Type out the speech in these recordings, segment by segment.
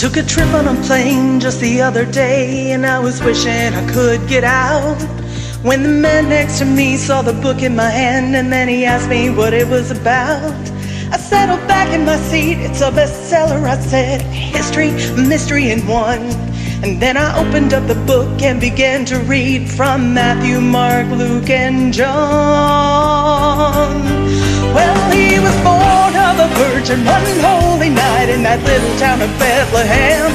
Took a trip on a plane just the other day, and I was wishing I could get out, when the man next to me saw the book in my hand, and then he asked me what it was about. I settled back in my seat, it's a bestseller, I said, history, mystery in one. And then I opened up the book and began to read from Matthew, Mark, Luke, and John. Well, he was born of a virgin one holy night in that little town of Bethlehem.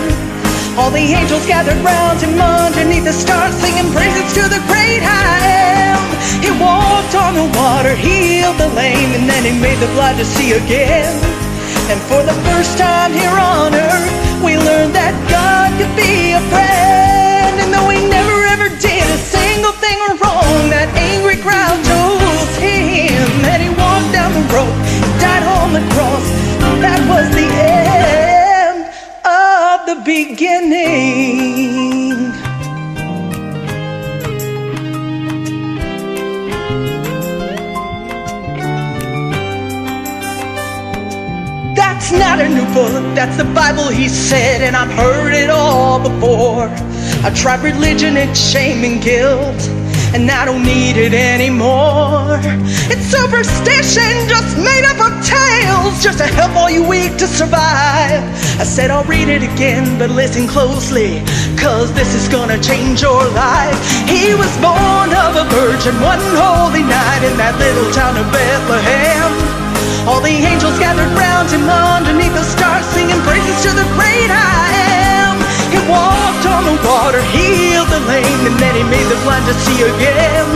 All the angels gathered round him underneath the stars, singing praises to the great I am. He walked on the water, healed the lame, and then he made the blind to see again. And for the first time here on earth, we learned that God could be a friend. And though he never ever did a single thing wrong, that angry crowd chose him. And he walked down the road, died on the cross. That was the end of the beginning. That's not a new book, that's the Bible, he said, and I've heard it all before. I tried religion and shame and guilt, and I don't need it anymore. It's superstition just made up of tales, just to help all you weak to survive. I said I'll read it again, but listen closely, cause this is gonna change your life. He was born of a virgin one holy night in that little town of Bethlehem. All the angels gathered round him underneath the stars, singing praises to the great I am. He walked on the water, healed the lame, and then he made the blind to see again.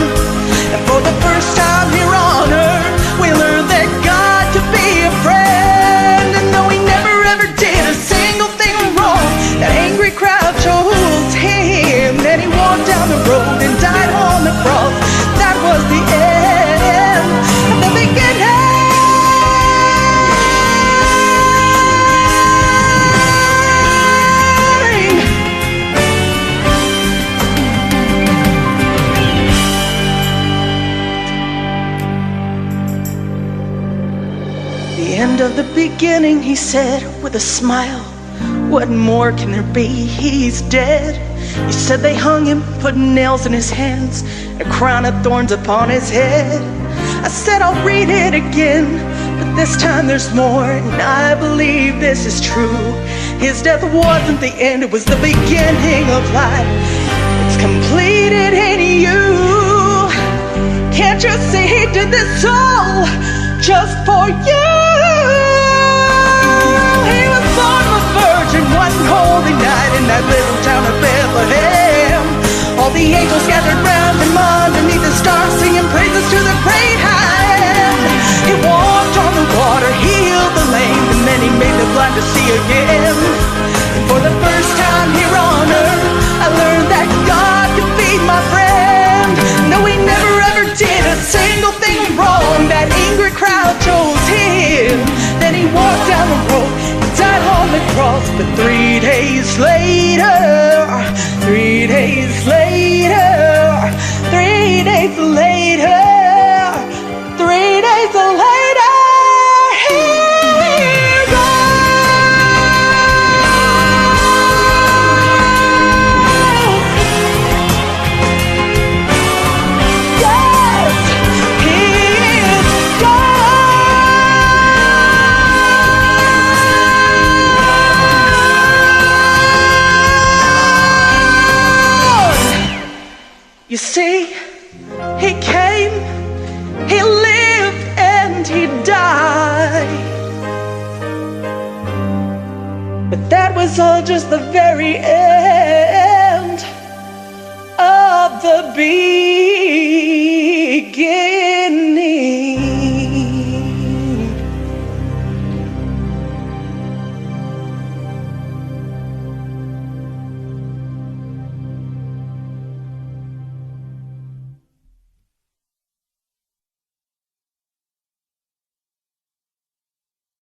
And for the first time here on earth, we learned that God could be a friend. And though he never ever did a single thing wrong, that angry crowd chose him. Then he walked down the road and died on the cross. That was the end of the beginning. End of the beginning, he said with a smile. What more can there be? He's dead. He said they hung him, put nails in his hands, a crown of thorns upon his head. I said I'll read it again, but this time there's more, and I believe this is true. His death wasn't the end, it was the beginning of life. It's completed in you. Can't you see he did this all just for you? One holy night in that little town of Bethlehem. All the angels gathered round him underneath the stars, singing praises to the great I am. He walked on the water, healed the lame, and then he made the blind to see again. And for the first time here on earth, I learned that God could be my friend. No, he never ever did a single thing wrong. That angry crowd chose him. Then he walked down the road, died on the cross, but 3 days later, 3 days later, 3 days later, 3 days later, he You see, he came, he lived, and he died. But that was all just the very end of the beginning.